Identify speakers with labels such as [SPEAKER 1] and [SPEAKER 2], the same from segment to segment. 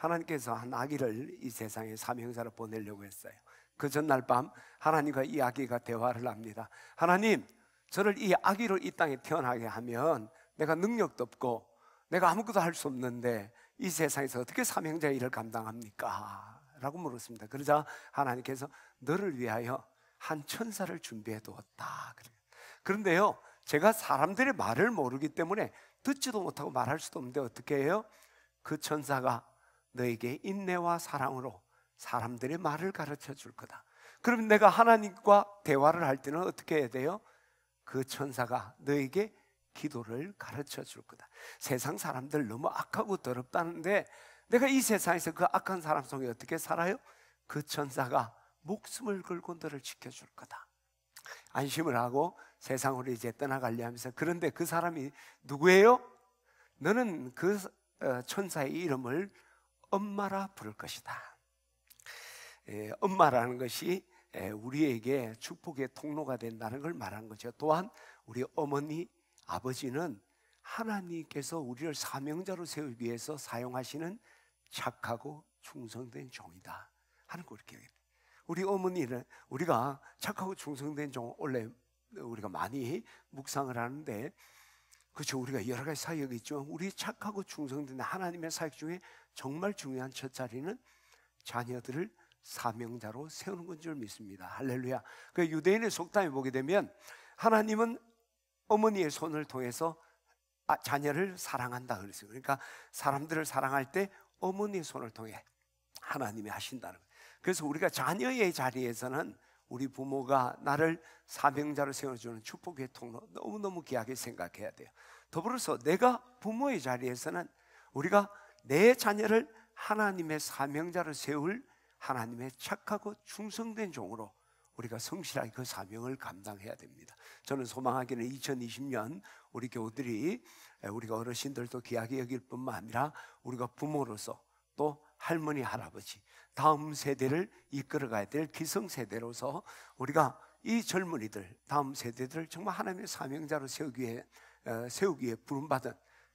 [SPEAKER 1] 하나님께서 한 아기를 이 세상에 사명자로 보내려고 했어요. 그 전날 밤 하나님과 이 아기가 대화를 합니다. 하나님, 저를 이 아기로 이 땅에 태어나게 하면 내가 능력도 없고 내가 아무것도 할 수 없는데 이 세상에서 어떻게 사명자의 일을 감당합니까? 라고 물었습니다. 그러자 하나님께서 너를 위하여 한 천사를 준비해 두었다. 그런데요, 제가 사람들의 말을 모르기 때문에 듣지도 못하고 말할 수도 없는데 어떻게 해요? 그 천사가 너에게 인내와 사랑으로 사람들의 말을 가르쳐 줄 거다. 그러면 내가 하나님과 대화를 할 때는 어떻게 해야 돼요? 그 천사가 너에게 기도를 가르쳐 줄 거다. 세상 사람들 너무 악하고 더럽다는데 내가 이 세상에서 그 악한 사람 속에 어떻게 살아요? 그 천사가 목숨을 걸고 너를 지켜줄 거다. 안심을 하고 세상으로 이제 떠나가려 하면서, 그런데 그 사람이 누구예요? 너는 그 천사의 이름을 엄마라 부를 것이다. 엄마라는 것이 우리에게 축복의 통로가 된다는 걸 말하는 거죠. 또한 우리 어머니, 아버지는 하나님께서 우리를 사명자로 세우기 위해서 사용하시는 착하고 충성된 종이다 하는 거. 이렇게 우리 어머니는 우리가 착하고 충성된 종, 원래 우리가 많이 묵상을 하는데, 그렇죠, 우리가 여러 가지 사역이 있죠. 우리 착하고 충성된 하나님의 사역 중에 정말 중요한 첫 자리는 자녀들을 사명자로 세우는 건 줄 믿습니다. 할렐루야. 그 유대인의 속담에 보게 되면 하나님은 어머니의 손을 통해서 자녀를 사랑한다 그랬어요. 그러니까 사람들을 사랑할 때 어머니의 손을 통해 하나님이 하신다는 거예요. 그래서 우리가 자녀의 자리에서는 우리 부모가 나를 사명자로 세워주는 축복의 통로 너무너무 귀하게 생각해야 돼요. 더불어서 내가 부모의 자리에서는 우리가 내 자녀를 하나님의 사명자로 세울 하나님의 착하고 충성된 종으로 우리가 성실하게 그 사명을 감당해야 됩니다. 저는 소망하기는 2020년 우리 교우들이, 우리가 어르신들도 귀하게 여길 뿐만 아니라 우리가 부모로서 또 할머니, 할아버지, 다음 세대를 이끌어가야 될 기성세대로서 우리가 이 젊은이들, 다음 세대들을 정말 하나님의 사명자로 세우기 위해 부름받은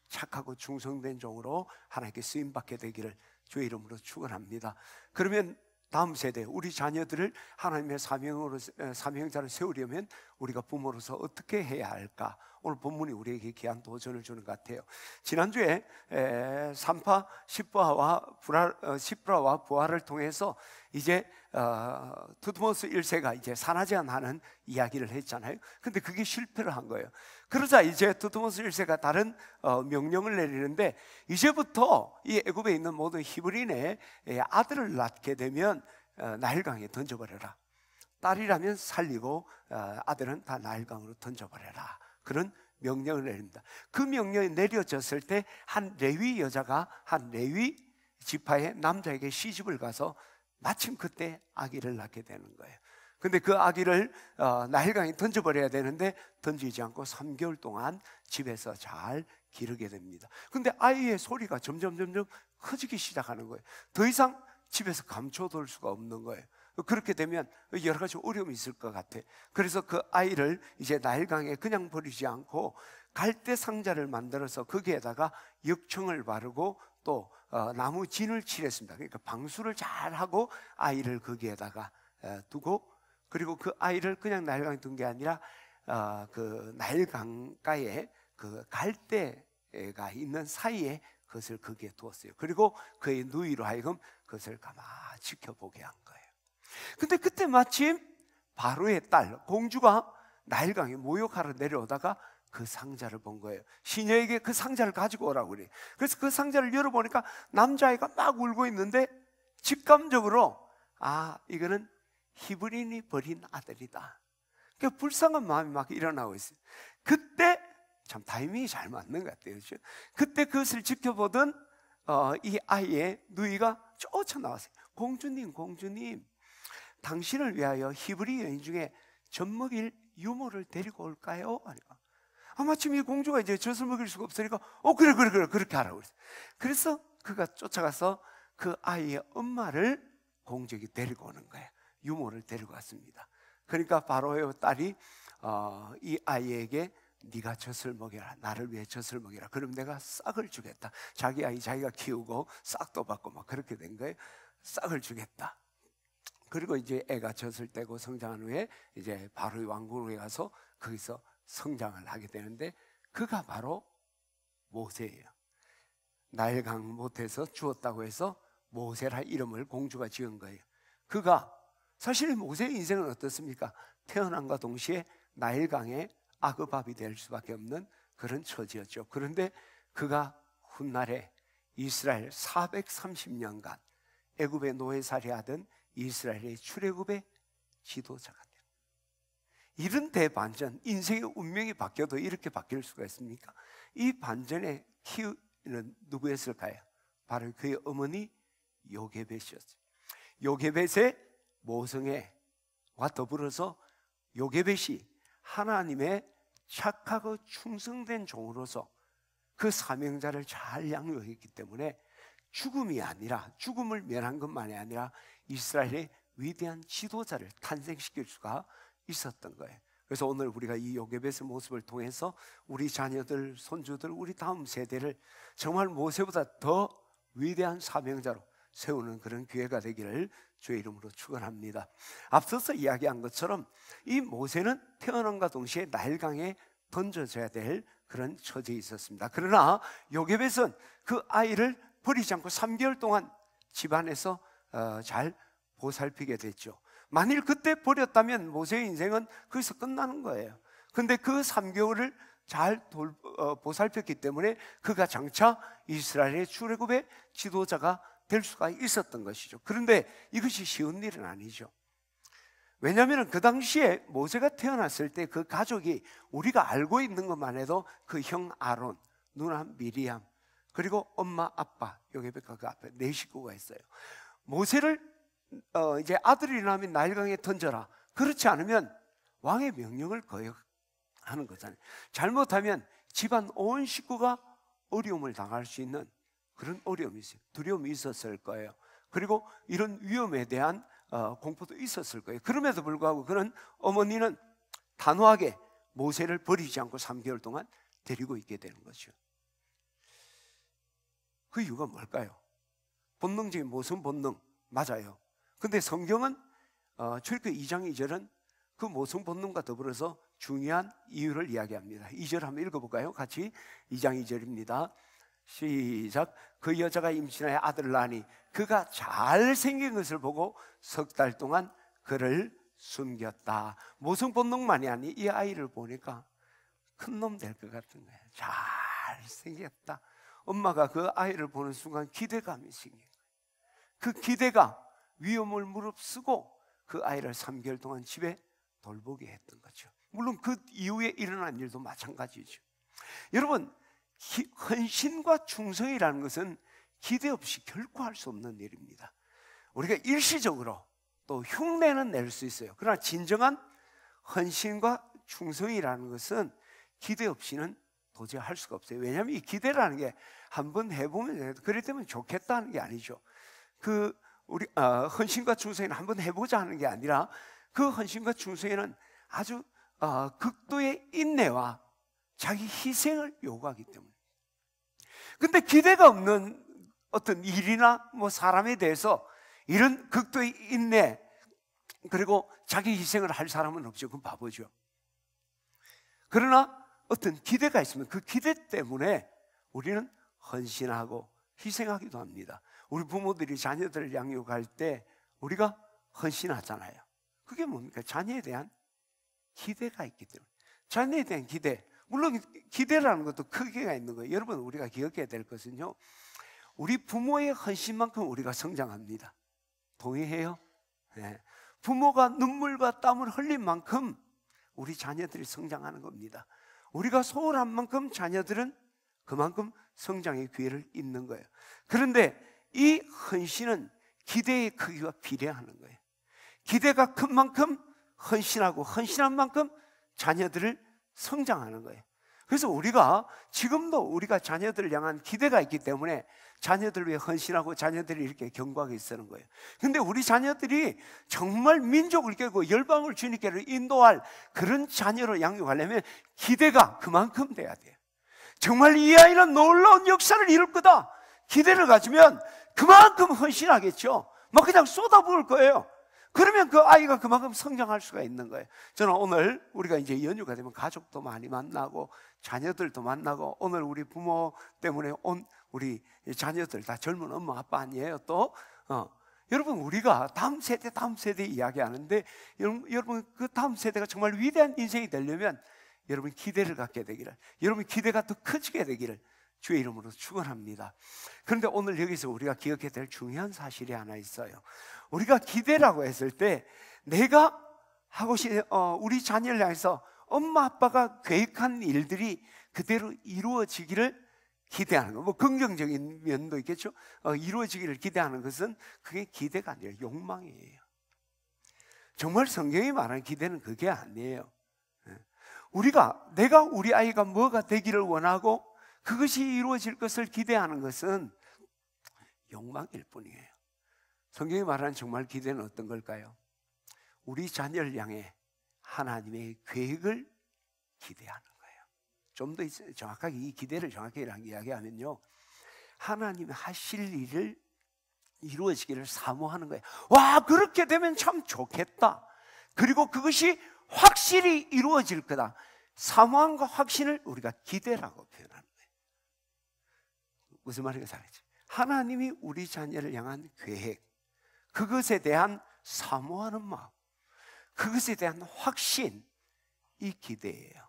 [SPEAKER 1] 착하고 충성된 종으로 하나님께 쓰임받게 되기를 주의 이름으로 축원합니다. 그러면 다음 세대, 우리 자녀들을 하나님의 사명자로 세우려면 우리가 부모로서 어떻게 해야 할까? 오늘 본문이 우리에게 귀한 도전을 주는 것 같아요. 지난주에 산파 십부라와 부하를 통해서 이제 두드모스 1세가 이제 산하제한하는 이야기를 했잖아요. 근데 그게 실패를 한 거예요. 그러자 이제 두드모스 1세가 다른 명령을 내리는데, 이제부터 이 애굽에 있는 모든 히브리인의 아들을 낳게 되면 나일강에 던져버려라. 딸이라면 살리고 아들은 다 나일강으로 던져버려라. 그런 명령을 내립니다. 그 명령이 내려졌을 때 한 레위 여자가 한 레위 지파의 남자에게 시집을 가서 마침 그때 아기를 낳게 되는 거예요. 근데 그 아기를 나일강에 던져버려야 되는데 던지지 않고 3개월 동안 집에서 잘 기르게 됩니다. 근데 아이의 소리가 점점 커지기 시작하는 거예요. 더 이상 집에서 감춰둘 수가 없는 거예요. 그렇게 되면 여러 가지 어려움이 있을 것 같아. 그래서 그 아이를 이제 나일강에 그냥 버리지 않고 갈대 상자를 만들어서 거기에다가 역청을 바르고 또 나무 진을 칠했습니다. 그러니까 방수를 잘 하고 아이를 거기에다가 두고, 그리고 그 아이를 그냥 나일강에 둔 게 아니라 그 나일강가에 그 갈대가 있는 사이에 그것을 거기에 두었어요. 그리고 그의 누이로 하여금 그것을 가만히 지켜보게 한 거예요. 근데 그때 마침 바로의 딸 공주가 나일강에 목욕하러 내려오다가 그 상자를 본 거예요. 시녀에게 그 상자를 가지고 오라고 그래요. 그래서 그 상자를 열어보니까 남자아이가 막 울고 있는데 직감적으로 이거는 히브리인이 버린 아들이다. 그러니까 불쌍한 마음이 막 일어나고 있어요. 그때 참 타이밍이 잘 맞는 것 같아요. 그렇죠? 그때 그것을 지켜보던 이 아이의 누이가 쫓아나왔어요. 공주님, 당신을 위하여 히브리 여인 중에 젖먹일 유모를 데리고 올까요? 마침 이 공주가 이제 젖을 먹일 수가 없으니까 그래 그렇게 하라고 그랬어요. 그래서 그가 쫓아가서 그 아이의 엄마를 공주에게 데리고 오는 거예요. 유모를 데리고 왔습니다. 그러니까 바로의 딸이 이 아이에게 네가 젖을 먹여라. 나를 위해 젖을 먹여라. 그럼 내가 싹을 주겠다. 자기 아이 자기가 키우고 싹도 받고 막 그렇게 된 거예요. 싹을 주겠다. 그리고 이제 애가 젖을 떼고 성장한 후에 이제 바로의 왕궁에 가서 거기서 성장을 하게 되는데, 그가 바로 모세예요. 나일강 못해서 주었다고 해서 모세라 이름을 공주가 지은 거예요. 그가 사실 모세의 인생은 어떻습니까? 태어남과 동시에 나일강의 아그밥이 될 수밖에 없는 그런 처지였죠. 그런데 그가 훗날에 이스라엘 430년간 애굽의 노예살이하던 이스라엘의 출애굽의 지도자가 됩니다. 이런 대반전, 인생의 운명이 바뀌어도 이렇게 바뀔 수가 있습니까? 이 반전의 키는 누구였을까요? 바로 그의 어머니 요게벳이었어요. 요게벳의 모성애와 더불어서 요게벳이 하나님의 착하고 충성된 종으로서 그 사명자를 잘 양육했기 때문에 죽음이 아니라, 죽음을 면한 것만이 아니라 이스라엘의 위대한 지도자를 탄생시킬 수가 있었던 거예요. 그래서 오늘 우리가 이 요게벳의 모습을 통해서 우리 자녀들, 손주들, 우리 다음 세대를 정말 모세보다 더 위대한 사명자로 세우는 그런 기회가 되기를 주의 이름으로 축원합니다. 앞서서 이야기한 것처럼 이 모세는 태어남과 동시에 나일강에 던져져야 될 그런 처지에 있었습니다. 그러나 요게벳은 그 아이를 버리지 않고 3개월 동안 집안에서 잘 보살피게 됐죠. 만일 그때 버렸다면 모세의 인생은 거기서 끝나는 거예요. 근데 그 3개월을 잘 보살폈기 때문에 그가 장차 이스라엘의 출애굽의 지도자가 될 수가 있었던 것이죠. 그런데 이것이 쉬운 일은 아니죠. 왜냐하면 그 당시에 모세가 태어났을 때 그 가족이 우리가 알고 있는 것만 해도 그 형 아론, 누나 미리암, 그리고 엄마, 아빠, 요게벳과 그 앞에 4 식구가 있어요. 모세를 이제 아들이 나면 나일강에 던져라. 그렇지 않으면 왕의 명령을 거역하는 거잖아요. 잘못하면 집안 온 식구가 어려움을 당할 수 있는 그런 어려움이 있어요. 두려움이 있었을 거예요. 그리고 이런 위험에 대한 공포도 있었을 거예요. 그럼에도 불구하고 그는, 어머니는 단호하게 모세를 버리지 않고 3개월 동안 데리고 있게 되는 거죠. 그 이유가 뭘까요? 본능적인 모성 본능 맞아요. 근데 성경은 출애굽기 2장 2절은 그 모성 본능과 더불어서 중요한 이유를 이야기합니다. 2절 한번 읽어볼까요? 같이. 2장 2절입니다. 시작. 그 여자가 임신하여 아들을 낳으니 그가 잘생긴 것을 보고 3달 동안 그를 숨겼다. 모성 본능만이 아니 이 아이를 보니까 큰 놈 될 것 같은 거예요. 잘생겼다. 엄마가 그 아이를 보는 순간 기대감이 생긴 거예요. 그 기대가 위험을 무릅쓰고 그 아이를 3개월 동안 집에 돌보게 했던 거죠. 물론 그 이후에 일어난 일도 마찬가지죠. 여러분, 헌신과 충성이라는 것은 기대 없이 결코 할 수 없는 일입니다. 우리가 일시적으로 또 흉내는 낼 수 있어요. 그러나 진정한 헌신과 충성이라는 것은 기대 없이는 도저히 할 수가 없어요. 왜냐하면 이 기대라는 게 한번 해보면 그래 되면 좋겠다는 게 아니죠. 우리 헌신과 충성에는 한번 해보자 하는 게 아니라 그 헌신과 충성에는 아주 극도의 인내와 자기 희생을 요구하기 때문에. 근데 기대가 없는 어떤 일이나 뭐 사람에 대해서 이런 극도의 인내 그리고 자기 희생을 할 사람은 없죠. 그건 바보죠. 그러나 어떤 기대가 있으면 그 기대 때문에 우리는 헌신하고 희생하기도 합니다. 우리 부모들이 자녀들을 양육할 때 우리가 헌신하잖아요. 그게 뭡니까? 자녀에 대한 기대가 있기 때문에. 자녀에 대한 기대, 물론 기대라는 것도 크기가 있는 거예요. 여러분, 우리가 기억해야 될 것은요, 우리 부모의 헌신만큼 우리가 성장합니다. 동의해요? 네. 부모가 눈물과 땀을 흘린 만큼 우리 자녀들이 성장하는 겁니다. 우리가 소홀한 만큼 자녀들은 그만큼 성장의 기회를 잇는 거예요. 그런데 이 헌신은 기대의 크기와 비례하는 거예요. 기대가 큰 만큼 헌신하고 헌신한 만큼 자녀들을 성장하는 거예요. 그래서 우리가 지금도 우리가 자녀들을 향한 기대가 있기 때문에 자녀들 위해 헌신하고 자녀들이 이렇게 견고하게 쓰는 거예요. 근데 우리 자녀들이 정말 민족을 깨고 열방을 주님께로 인도할 그런 자녀로 양육하려면 기대가 그만큼 돼야 돼요. 정말 이 아이는 놀라운 역사를 이룰 거다 기대를 가지면 그만큼 헌신하겠죠. 막 그냥 쏟아부을 거예요. 그러면 그 아이가 그만큼 성장할 수가 있는 거예요. 저는 오늘 우리가 이제 연휴가 되면 가족도 많이 만나고 자녀들도 만나고, 오늘 우리 부모 때문에 온 우리 자녀들 다 젊은 엄마 아빠 아니에요. 또 여러분, 우리가 다음 세대 이야기하는데, 여러분 그 다음 세대가 정말 위대한 인생이 되려면 여러분 기대를 갖게 되기를, 여러분 기대가 더 커지게 되기를 주의 이름으로 축원합니다. 그런데 오늘 여기서 우리가 기억해야 될 중요한 사실이 하나 있어요. 우리가 기대라고 했을 때 내가 하고 싶은 우리 자녀를 향해서 엄마 아빠가 계획한 일들이 그대로 이루어지기를 기대하는 거. 뭐 긍정적인 면도 있겠죠. 이루어지기를 기대하는 것은 그게 기대가 아니라 욕망이에요. 정말 성경이 말하는 기대는 그게 아니에요. 내가 우리 아이가 뭐가 되기를 원하고 그것이 이루어질 것을 기대하는 것은 욕망일 뿐이에요. 성경이 말하는 정말 기대는 어떤 걸까요? 우리 자녀를 향해 하나님의 계획을 기대하는 거예요. 좀 더 정확하게 이 기대를 정확하게 이야기하면요, 하나님이 하실 일을 이루어지기를 사모하는 거예요. 와, 그렇게 되면 참 좋겠다. 그리고 그것이 확실히 이루어질 거다. 사모함과 확신을 우리가 기대라고 표현하는 거예요. 무슨 말인가 잘했지? 하나님이 우리 자녀를 향한 계획, 그것에 대한 사모하는 마음, 그것에 대한 확신, 이 기대예요.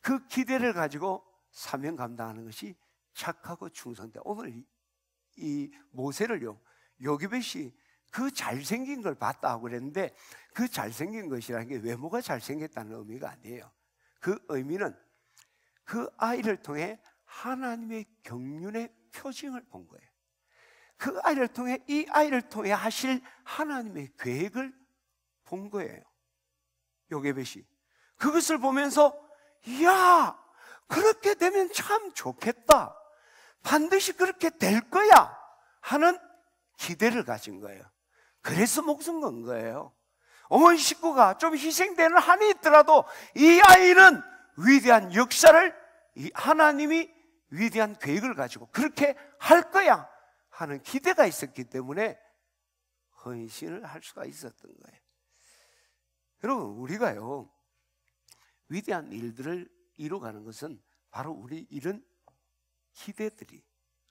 [SPEAKER 1] 그 기대를 가지고 사명 감당하는 것이 착하고 충성된. 오늘 이 모세를요, 요기벳이 그 잘생긴 걸 봤다고 그랬는데, 그 잘생긴 것이라는 게 외모가 잘생겼다는 의미가 아니에요. 그 의미는 그 아이를 통해 하나님의 경륜의 표징을 본 거예요. 그 아이를 통해, 이 아이를 통해 하실 하나님의 계획을 본 거예요. 요게벳이 그것을 보면서, 이야, 그렇게 되면 참 좋겠다, 반드시 그렇게 될 거야 하는 기대를 가진 거예요. 그래서 목숨 건 거예요. 어머니 식구가 좀 희생되는 한이 있더라도 이 아이는 위대한 역사를, 하나님이 위대한 계획을 가지고 그렇게 할 거야 하는 기대가 있었기 때문에 헌신을 할 수가 있었던 거예요. 여러분, 우리가요, 위대한 일들을 이루어가는 것은 바로 우리 이런 기대들이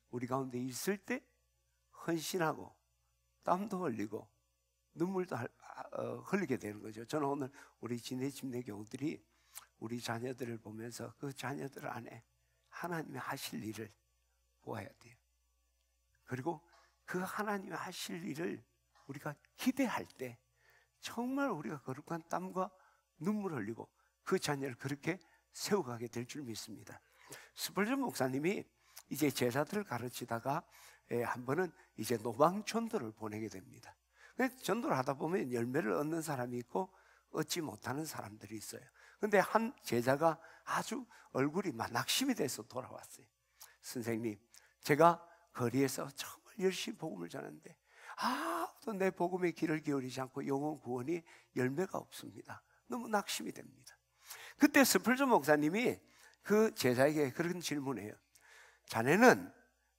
[SPEAKER 1] 우리 가운데 있을 때 헌신하고 땀도 흘리고 눈물도 흘리게 되는 거죠. 저는 오늘 우리 지내집내 교우들이 우리 자녀들을 보면서 그 자녀들 안에 하나님이 하실 일을 보아야 돼요. 그리고 그 하나님이 하실 일을 우리가 기대할 때 정말 우리가 거룩한 땀과 눈물 흘리고 그 자녀를 그렇게 세워가게 될 줄 믿습니다. 스펄전 목사님이 이제 제자들을 가르치다가 한 번은 이제 노방전도를 보내게 됩니다. 전도를 하다 보면 열매를 얻는 사람이 있고 얻지 못하는 사람들이 있어요. 근데 한 제자가 아주 얼굴이 막 낙심이 돼서 돌아왔어요. 선생님, 제가 거리에서 정말 열심히 복음을 전하는데 아무도 내 복음의 귀를 기울이지 않고 영혼 구원이 열매가 없습니다. 너무 낙심이 됩니다. 그때 스펄전 목사님이 그 제자에게 그런 질문해요. 자네는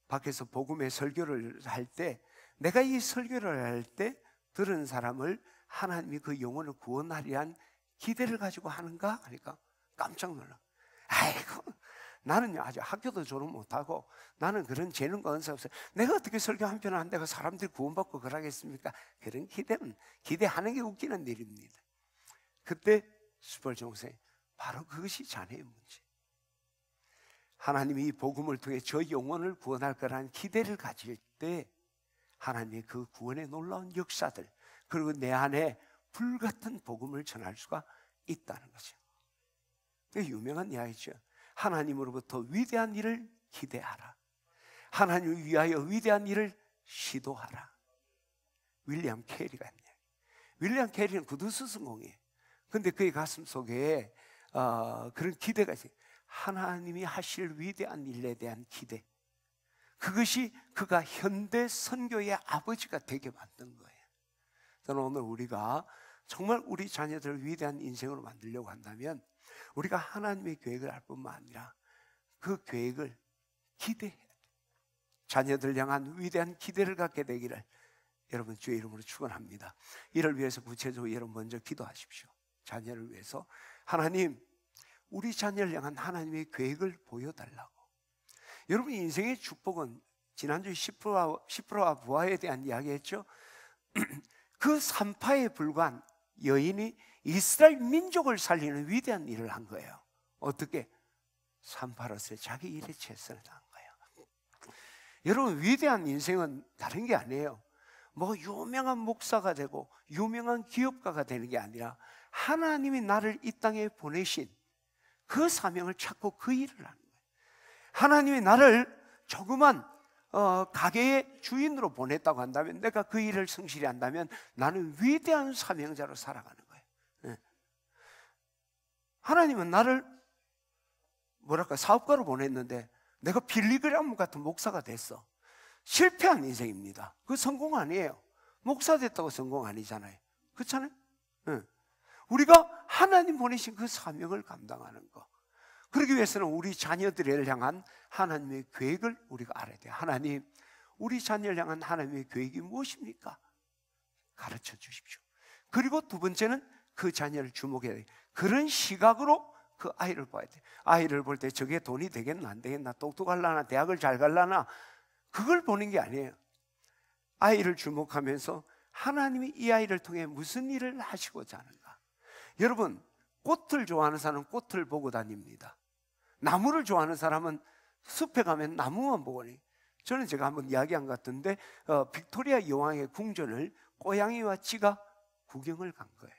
[SPEAKER 1] 밖에서 복음의 설교를 할 때, 내가 이 설교를 할 때 들은 사람을 하나님이 그 영혼을 구원하리란 기대를 가지고 하는가? 하니까 깜짝 놀라. 아이고, 나는요 아직 학교도 졸업 못하고 나는 그런 재능과 은사 없어요. 내가 어떻게 설교 한 편 한다고 사람들이 구원받고 그러겠습니까? 그런 기대하는 게 웃기는 일입니다. 그때 스펄전 목사님, 바로 그것이 자네의 문제. 하나님이 이 복음을 통해 저 영혼을 구원할 거라는 기대를 가질 때 하나님의 그 구원의 놀라운 역사들, 그리고 내 안에 불같은 복음을 전할 수가 있다는 거죠. 유명한 이야기죠. 하나님으로부터 위대한 일을 기대하라. 하나님을 위하여 위대한 일을 시도하라. 윌리엄 캐리가 했네요. 윌리엄 캐리는 구두수성공이에요. 근데 그의 가슴 속에 그런 기대가 있어요. 하나님이 하실 위대한 일에 대한 기대. 그것이 그가 현대 선교의 아버지가 되게 만든 거예요. 저는 오늘 우리가 정말 우리 자녀들을 위대한 인생으로 만들려고 한다면 우리가 하나님의 계획을 알 뿐만 아니라 그 계획을 기대해야 돼요. 자녀들 향한 위대한 기대를 갖게 되기를 여러분 주의 이름으로 축원합니다. 이를 위해서 구체적으로 여러분 먼저 기도하십시오. 자녀를 위해서 하나님, 우리 자녀를 향한 하나님의 계획을 보여달라고. 여러분 인생의 축복은 지난주에 10%와 부하에 대한 이야기했죠. 그 산파에 불과한 여인이 이스라엘 민족을 살리는 위대한 일을 한 거예요. 어떻게? 산파로서 자기 일에 최선을 다한 거예요. 여러분 위대한 인생은 다른 게 아니에요. 뭐 유명한 목사가 되고 유명한 기업가가 되는 게 아니라 하나님이 나를 이 땅에 보내신 그 사명을 찾고 그 일을 하는 거예요. 하나님이 나를 조그만 가게의 주인으로 보냈다고 한다면, 내가 그 일을 성실히 한다면 나는 위대한 사명자로 살아가는 거예요. 네. 하나님은 나를 사업가로 보냈는데 내가 빌리그람 같은 목사가 됐어. 실패한 인생입니다. 그 성공 아니에요. 목사 됐다고 성공 아니잖아요. 그렇잖아요. 네. 우리가 하나님 보내신 그 사명을 감당하는 거, 그러기 위해서는 우리 자녀들을 향한 하나님의 계획을 우리가 알아야 돼요. 하나님, 우리 자녀를 향한 하나님의 계획이 무엇입니까? 가르쳐 주십시오. 그리고 두 번째는 그 자녀를 주목해야 돼요. 그런 시각으로 그 아이를 봐야 돼요. 아이를 볼 때 저게 돈이 되겠나 안 되겠나, 똑똑할라나, 대학을 잘 갈라나, 그걸 보는 게 아니에요. 아이를 주목하면서 하나님이 이 아이를 통해 무슨 일을 하시고자 하는가. 여러분, 꽃을 좋아하는 사람은 꽃을 보고 다닙니다. 나무를 좋아하는 사람은 숲에 가면 나무만 보고 다녀요. 저는 제가 한번 이야기한 것 같은데 빅토리아 여왕의 궁전을 고양이와 지가 구경을 간 거예요.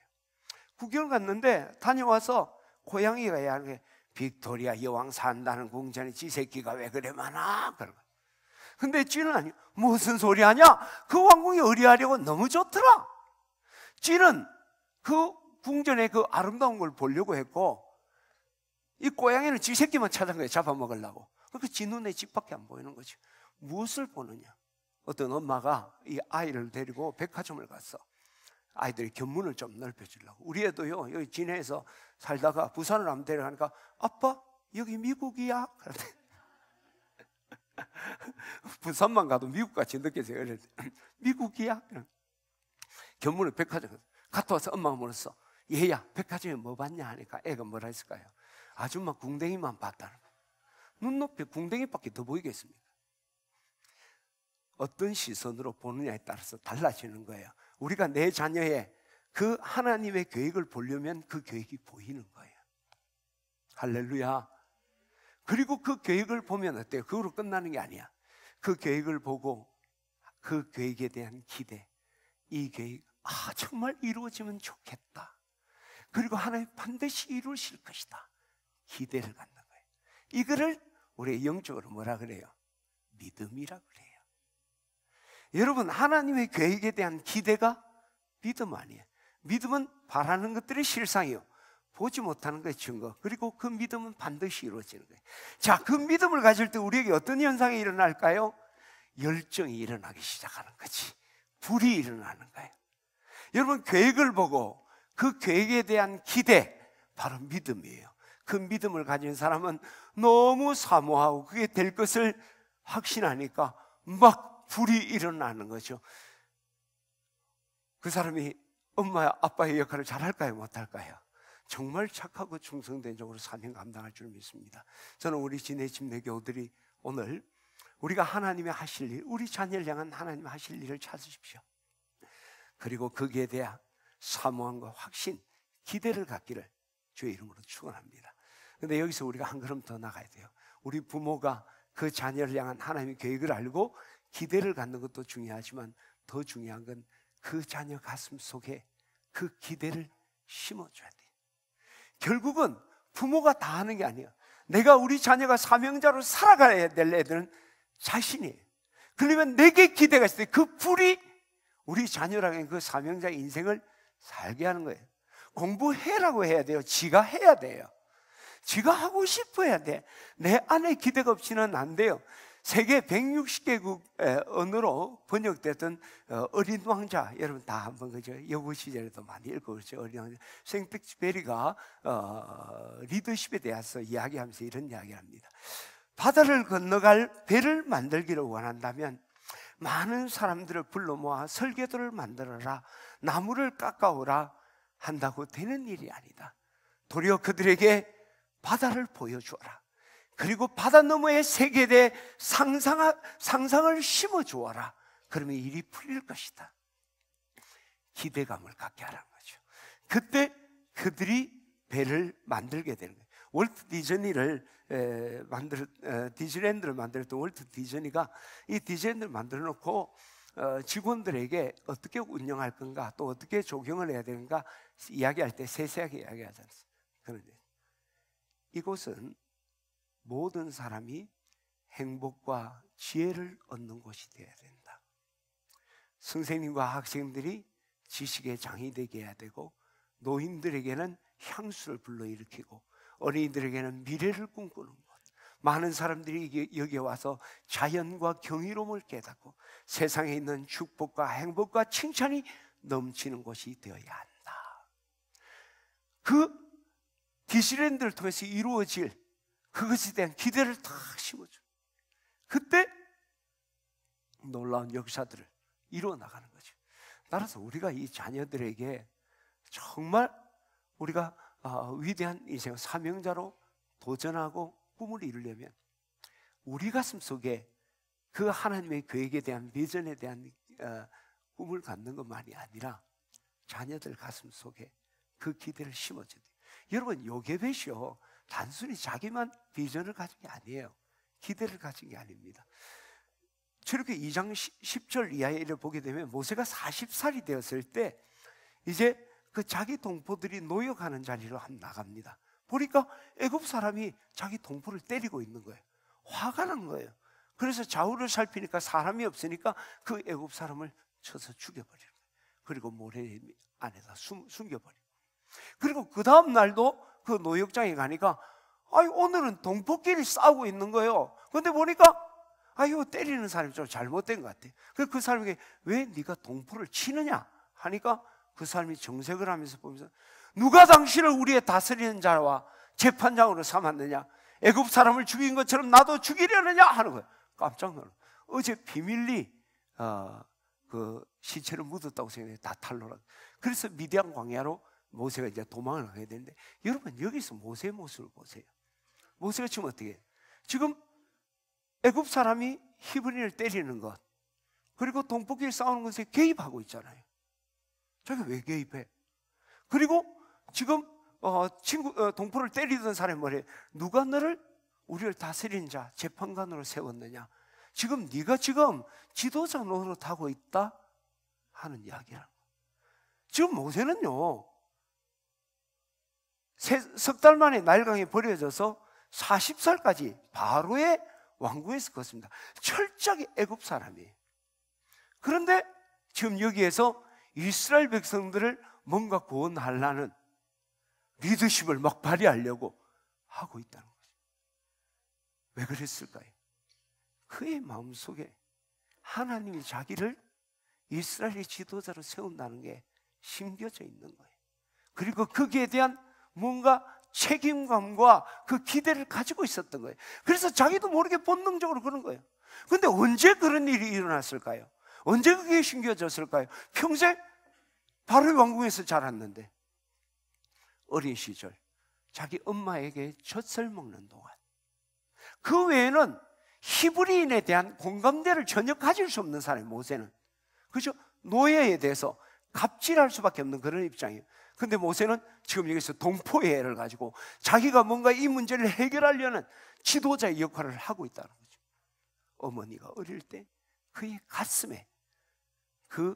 [SPEAKER 1] 구경을 갔는데 다녀와서 고양이가 이야기해, 빅토리아 여왕 산다는 궁전에 지 새끼가 왜 그래 많아? 그러고. 근데 쥐는 아니요. 무슨 소리 하냐? 그 왕궁이 의리하려고 너무 좋더라. 쥐는 그 궁전의 그 아름다운 걸 보려고 했고, 이 고양이는 지 새끼만 찾은 거예요. 잡아먹으려고. 그 지 눈에 집밖에 안 보이는 거죠. 무엇을 보느냐? 어떤 엄마가 이 아이를 데리고 백화점을 갔어. 아이들이 견문을 좀 넓혀주려고. 우리 애도요, 여기 진해에서 살다가 부산을 한번 데려가니까, 아빠 여기 미국이야? 부산만 가도 미국같이 느껴져요. 미국이야? 견문을 백화점 갔다 와서 엄마가 물었어. 얘야, 백화점에 뭐 봤냐 하니까 애가 뭐라 했을까요? 아줌마 궁뎅이만 봤다는 거예요. 눈높이 궁뎅이밖에 더 보이겠습니까? 어떤 시선으로 보느냐에 따라서 달라지는 거예요. 우리가 내 자녀의 그 하나님의 계획을 보려면 그 계획이 보이는 거예요. 할렐루야. 그리고 그 계획을 보면 어때요? 그거로 끝나는 게 아니야. 그 계획을 보고 그 계획에 대한 기대, 이 계획, 정말 이루어지면 좋겠다. 그리고 하나님 반드시 이루실 것이다. 기대를 갖는 거예요. 이거를 우리 영적으로 뭐라 그래요? 믿음이라 그래요. 여러분, 하나님의 계획에 대한 기대가 믿음 아니에요. 믿음은 바라는 것들이 실상이요, 보지 못하는 것의 증거. 그리고 그 믿음은 반드시 이루어지는 거예요. 자, 그 믿음을 가질 때 우리에게 어떤 현상이 일어날까요? 열정이 일어나기 시작하는 거지. 불이 일어나는 거예요. 여러분, 계획을 보고 그 계획에 대한 기대, 바로 믿음이에요. 그 믿음을 가진 사람은 너무 사모하고 그게 될 것을 확신하니까 막 불이 일어나는 거죠. 그 사람이 엄마 아빠의 역할을 잘할까요? 못할까요? 정말 착하고 충성된 쪽으로 사명 감당할 줄 믿습니다. 저는 우리 진해 침례교우들이 오늘 우리가 하나님의 하실 일, 우리 자녀를 향한 하나님의 하실 일을 찾으십시오. 그리고 거기에 대한 사모함과 확신, 기대를 갖기를 주의 이름으로 축원합니다. 그런데 여기서 우리가 한 걸음 더 나가야 돼요. 우리 부모가 그 자녀를 향한 하나님의 계획을 알고 기대를 갖는 것도 중요하지만 더 중요한 건 그 자녀 가슴 속에 그 기대를 심어줘야 돼요. 결국은 부모가 다 하는 게 아니에요. 내가 우리 자녀가 사명자로 살아가야 될 애들은 자신이에요. 그러면 내게 기대가 있을 때 그 불이 우리 자녀라는 그 사명자의 인생을 살게 하는 거예요. 공부해라고 해야 돼요. 지가 해야 돼요. 지가 하고 싶어 해야 돼. 내 안에 기대가 없이는 안 돼요. 세계 160개국 언어로 번역됐던 어린 왕자, 여러분 다 한번 그죠? 여고 시절에도 많이 읽어보죠. 어린 왕자. 생텍쥐페리가 리더십에 대해서 이야기하면서 이런 이야기를 합니다. 바다를 건너갈 배를 만들기를 원한다면 많은 사람들을 불러 모아 설계도를 만들어라, 나무를 깎아오라 한다고 되는 일이 아니다. 도리어 그들에게 바다를 보여주어라. 그리고 바다 너머에 세계대 상상을 심어주어라. 그러면 일이 풀릴 것이다. 기대감을 갖게 하라는 거죠. 그때 그들이 배를 만들게 되는 거예요. 월트 디즈니를 디즈니랜드를 만들었던 월트 디즈니가 이 디즈니랜드를 만들어 놓고 직원들에게 어떻게 운영할 건가, 또 어떻게 조경을 해야 되는가 이야기할 때 세세하게 이야기하지 않습니까? 그런데 이곳은 모든 사람이 행복과 지혜를 얻는 곳이 되어야 된다. 선생님과 학생들이 지식의 장이 되게 해야 되고, 노인들에게는 향수를 불러일으키고, 어린이들에게는 미래를 꿈꾸는 곳, 많은 사람들이 여기에 와서 자연과 경이로움을 깨닫고 세상에 있는 축복과 행복과 칭찬이 넘치는 곳이 되어야 한다. 그 디즈니랜드를 통해서 이루어질 그것에 대한 기대를 탁 심어줘. 그때 놀라운 역사들을 이루어 나가는 거죠. 따라서 우리가 이 자녀들에게 정말 우리가 위대한 인생 사명자로 도전하고 꿈을 이루려면 우리 가슴 속에 그 하나님의 계획에 대한 비전에 대한 꿈을 갖는 것만이 아니라 자녀들 가슴 속에 그 기대를 심어줘야 돼요. 여러분, 요게벳이요, 단순히 자기만 비전을 가진 게 아니에요. 기대를 가진 게 아닙니다. 저렇게 2장 10절 이하를 보게 되면 모세가 40살이 되었을 때 이제 그 자기 동포들이 노역하는 자리로 나갑니다. 보니까 애굽 사람이 자기 동포를 때리고 있는 거예요. 화가 난 거예요. 그래서 좌우를 살피니까 사람이 없으니까 그 애굽 사람을 쳐서 죽여버리는 거예요. 그리고 모래 안에다 숨겨버리고, 그리고 그 다음 날도 그 노역장에 가니까 오늘은 동포끼리 싸우고 있는 거예요. 그런데 보니까 이거 때리는 사람이 좀 잘못된 것 같아. 그 사람에게 왜 네가 동포를 치느냐 하니까 그 사람이 정색을 하면서 보면서, 누가 당신을 우리의 다스리는 자와 재판장으로 삼았느냐? 애굽 사람을 죽인 것처럼 나도 죽이려느냐 하는 거예요. 깜짝 놀라. 어제 비밀리 그 시체를 묻었다고 생각해 다 탈로라. 그래서 미디안 광야로 모세가 이제 도망을 가게 되는데, 여러분 여기서 모세의 모습을 보세요. 모세가 지금 어떻게 해요? 지금 애굽 사람이 히브리를 때리는 것, 그리고 동포끼리 싸우는 것에 개입하고 있잖아요. 자기가 왜 개입해? 그리고 지금 동포를 때리던 사람이 뭐래? 누가 너를 우리를 다스리는 자, 재판관으로 세웠느냐? 지금 네가 지금 지도자 노릇하고 있다 하는 이야기야. 지금 모세는요, 석 달 만에 나일강에 버려져서 40살까지 바로의 왕궁에서 컸습니다. 철저하게 애굽 사람이에요. 그런데 지금 여기에서 이스라엘 백성들을 뭔가 구원하려는 리더십을 막 발휘하려고 하고 있다는 거죠. 왜 그랬을까요? 그의 마음속에 하나님이 자기를 이스라엘의 지도자로 세운다는 게 심겨져 있는 거예요. 그리고 거기에 대한 뭔가 책임감과 그 기대를 가지고 있었던 거예요. 그래서 자기도 모르게 본능적으로 그런 거예요. 그런데 언제 그런 일이 일어났을까요? 언제 그게 심겨졌을까요? 평생 바로의 왕궁에서 자랐는데 어린 시절 자기 엄마에게 젖을 먹는 동안, 그 외에는 히브리인에 대한 공감대를 전혀 가질 수 없는 사람이 모세는. 그죠? 노예에 대해서 갑질할 수밖에 없는 그런 입장이에요. 근데 모세는 지금 여기서 동포애를 가지고 자기가 뭔가 이 문제를 해결하려는 지도자의 역할을 하고 있다는 거죠. 어머니가 어릴 때 그의 가슴에 그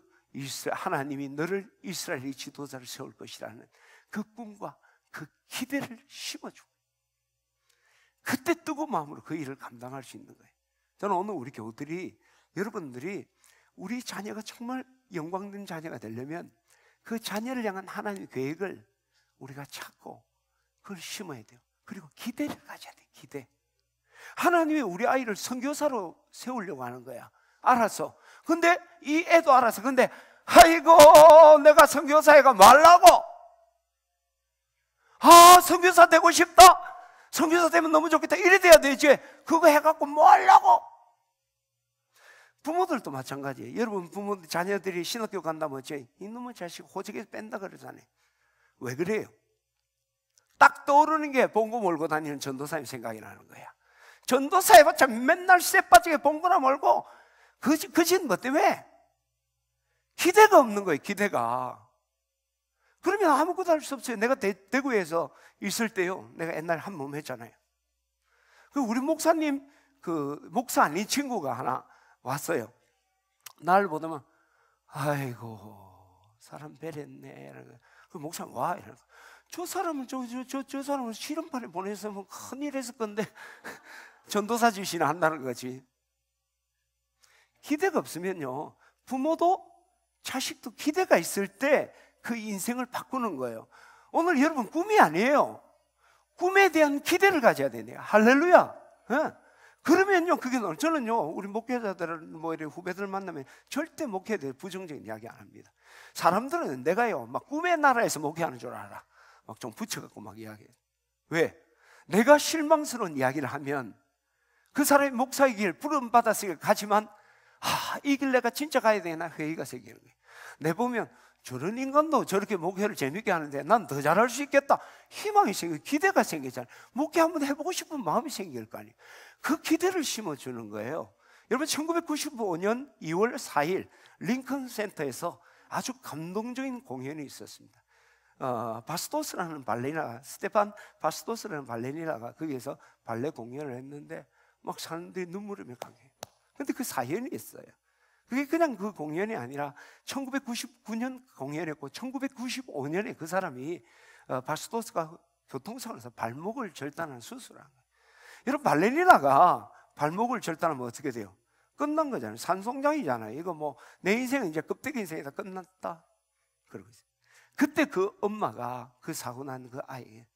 [SPEAKER 1] 하나님이 너를 이스라엘의 지도자를 세울 것이라는 그 꿈과 그 기대를 심어주고, 그때 뜨거운 마음으로 그 일을 감당할 수 있는 거예요. 저는 오늘 우리 교우들이, 여러분들이 우리 자녀가 정말 영광된 자녀가 되려면 그 자녀를 향한 하나님의 계획을 우리가 찾고 그걸 심어야 돼요. 그리고 기대를 가져야 돼요. 기대. 하나님이 우리 아이를 선교사로 세우려고 하는 거야. 알았어. 근데 이 애도 알았어. 근데 아이고 내가 선교사가 말라고. 아 선교사 되고 싶다. 선교사 되면 너무 좋겠다. 이래 돼야 되지. 그거 해갖고 뭐 하려고. 부모들도 마찬가지예요. 여러분 부모들 자녀들이 신학교 간다면 어째 이놈의 자식 호적에서 뺀다 그러잖아요. 왜 그래요? 딱 떠오르는 게 봉고 몰고 다니는 전도사님 생각이 나는 거야. 전도사 해봤자 맨날 쇠빠지게 봉고나 몰고 그 짓 뭐 때문에? 기대가 없는 거예요. 기대가. 그러면 아무것도 할 수 없어요. 내가 대구에서 있을 때요, 내가 옛날에 한 몸 했잖아요. 우리 목사님 목사 아닌 친구가 하나 왔어요. 나를 보더만 아이고 사람 배렸네. 그 목사님 와 이러는 거야. 저 사람은 저 사람은 실험판에 보냈으면 큰일 했을 건데 전도사 지시나 한다는 거지. 기대가 없으면요, 부모도 자식도 기대가 있을 때 그 인생을 바꾸는 거예요. 오늘 여러분 꿈이 아니에요. 꿈에 대한 기대를 가져야 되네요. 할렐루야. 네. 그러면요, 그게 저는요, 우리 목회자들 뭐 이런 후배들 만나면 절대 목회에 대해 부정적인 이야기 안 합니다. 사람들은 내가요 막 꿈의 나라에서 목회하는 줄 알아. 막 좀 붙여갖고 막 이야기해. 왜? 내가 실망스러운 이야기를 하면 그 사람이 목사의 길 부름 받았으니까 가지만 이 길 내가 진짜 가야 되나 회의가 생기는 거예요. 내 보면 저런 인간도 저렇게 목회를 재밌게 하는데 난 더 잘할 수 있겠다. 희망이 생기고 기대가 생기잖아요. 목회 한번 해보고 싶은 마음이 생길 거 아니에요. 그 기대를 심어주는 거예요. 여러분 1995년 2월 4일 링컨 센터에서 아주 감동적인 공연이 있었습니다. 바스토스라는 발레리나, 스테판 바스토스라는 발레리나가 거기에서 발레 공연을 했는데 막 사람들이 눈물을 몇 강해요. 근데 그 사연이 있어요. 그게 그냥 그 공연이 아니라 1999년 공연했고 1995년에 그 사람이 바스토스가 교통사고에서 발목을 절단한 수술을 한 거예요. 여러분 발레리나가 발목을 절단하면 어떻게 돼요? 끝난 거잖아요. 산송장이잖아요. 이거 뭐 내 인생은 이제 껍데기 인생이다 끝났다 그러고 있어요. 그때 그 엄마가 그 사고 난 그 아이에게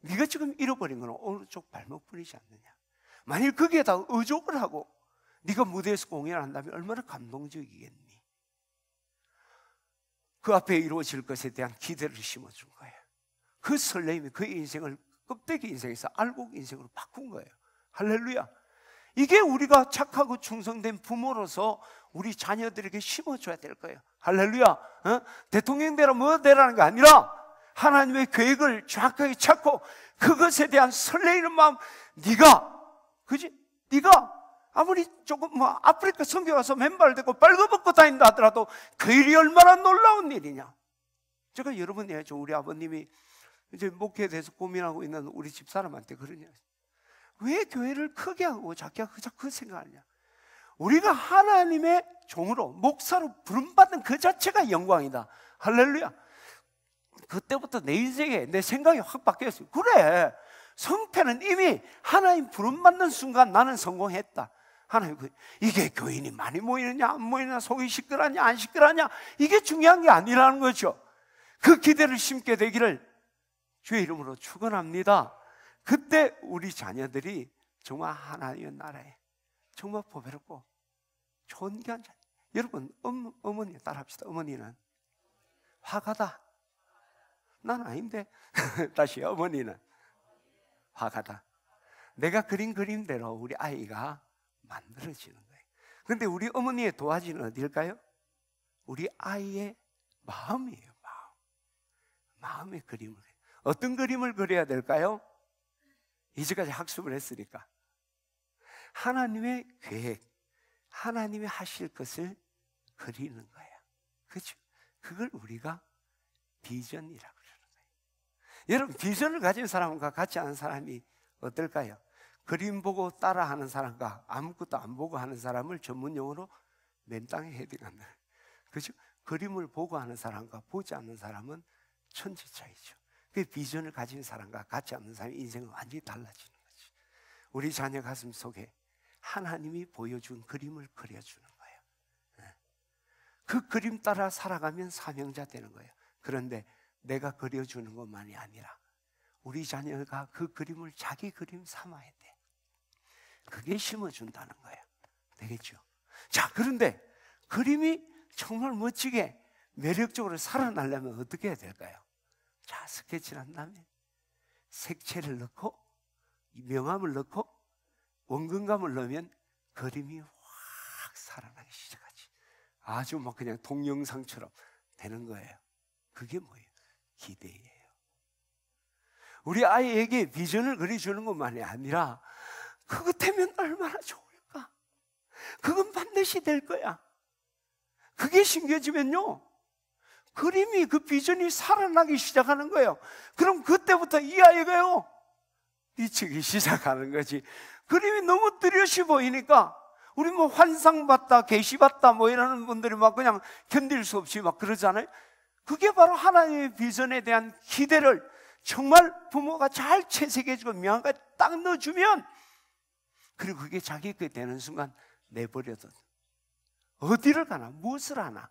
[SPEAKER 1] 네가 지금 잃어버린 건 오른쪽 발목뿐이지 않느냐. 만일 거기에다 의족을 하고 네가 무대에서 공연을 한다면 얼마나 감동적이겠니. 그 앞에 이루어질 것에 대한 기대를 심어준 거예요. 그 설렘이 그 인생을 껍데기 인생에서 알곡 인생으로 바꾼 거예요. 할렐루야. 이게 우리가 착하고 충성된 부모로서 우리 자녀들에게 심어줘야 될 거예요. 할렐루야. 대통령 되라 뭐 되라는 게 아니라 하나님의 계획을 정확하게 찾고 그것에 대한 설레이는 마음. 네가 아무리 조금 뭐 아프리카 선교 와서 맨발 대고 빨가벗고 다닌다 하더라도 그 일이 얼마나 놀라운 일이냐. 제가 여러분 얘기하죠. 우리 아버님이 이제 목회에 대해서 고민하고 있는 우리 집사람한테 그러냐. 왜 교회를 크게 하고 작게 하고 자꾸 생각하냐. 우리가 하나님의 종으로 목사로 부름받는 그 자체가 영광이다. 할렐루야. 그때부터 내 인생에 내 생각이 확 바뀌었어요. 그래, 성패는 이미 하나님 부름받는 순간 나는 성공했다. 하나님, 이게 교인이 많이 모이느냐 안 모이느냐, 속이 시끄러냐 안 시끄러냐, 이게 중요한 게 아니라는 거죠. 그 기대를 심게 되기를 주의 이름으로 축원합니다. 그때 우리 자녀들이 정말 하나님의 나라에 정말 보배롭고 좋은 게 아니라. 여러분 어머니 따라합시다. 어머니는 화가다. 난 아닌데 다시 어머니는 화가다. 내가 그린 그림대로 우리 아이가 만들어지는 거예요. 그런데 우리 어머니의 도화지는 어디일까요? 우리 아이의 마음이에요. 마음의 그림을. 어떤 그림을 그려야 될까요? 이제까지 학습을 했으니까 하나님의 계획, 하나님이 하실 것을 그리는 거예요. 그렇죠? 그걸 우리가 비전이라고 그러는 거예요. 여러분, 비전을 가진 사람과 같지 않은 사람이 어떨까요? 그림 보고 따라하는 사람과 아무것도 안 보고 하는 사람을 전문용어로 맨땅에 헤딩한다. 그렇죠? 그림을 보고 하는 사람과 보지 않는 사람은 천지 차이죠. 그 비전을 가진 사람과 같지 않는 사람의 인생은 완전히 달라지는 거죠. 우리 자녀 가슴 속에 하나님이 보여준 그림을 그려주는 거예요. 그 그림 따라 살아가면 사명자 되는 거예요. 그런데 내가 그려주는 것만이 아니라 우리 자녀가 그 그림을 자기 그림 삼아야 돼. 그게 심어준다는 거예요. 되겠죠? 자, 그런데 그림이 정말 멋지게 매력적으로 살아나려면 어떻게 해야 될까요? 자, 스케치를 한 다음에 색채를 넣고 명암을 넣고 원근감을 넣으면 그림이 확 살아나기 시작하지. 아주 막 그냥 동영상처럼 되는 거예요. 그게 뭐예요? 기대예요. 우리 아이에게 비전을 그려주는 것만이 아니라 그것 되면 얼마나 좋을까? 그건 반드시 될 거야. 그게 심겨지면요, 그림이, 그 비전이 살아나기 시작하는 거예요. 그럼 그때부터 이 아이가요, 미치기 시작하는 거지. 그림이 너무 뚜렷이 보이니까 우리 뭐 환상봤다, 계시봤다 뭐 이러는 분들이 막 그냥 견딜 수 없이 막 그러잖아요. 그게 바로 하나님의 비전에 대한 기대를 정말 부모가 잘 채색해주고 명암까지 딱 넣어주면, 그리고 그게 자기 게 되는 순간 내버려둬. 어디를 가나 무엇을 하나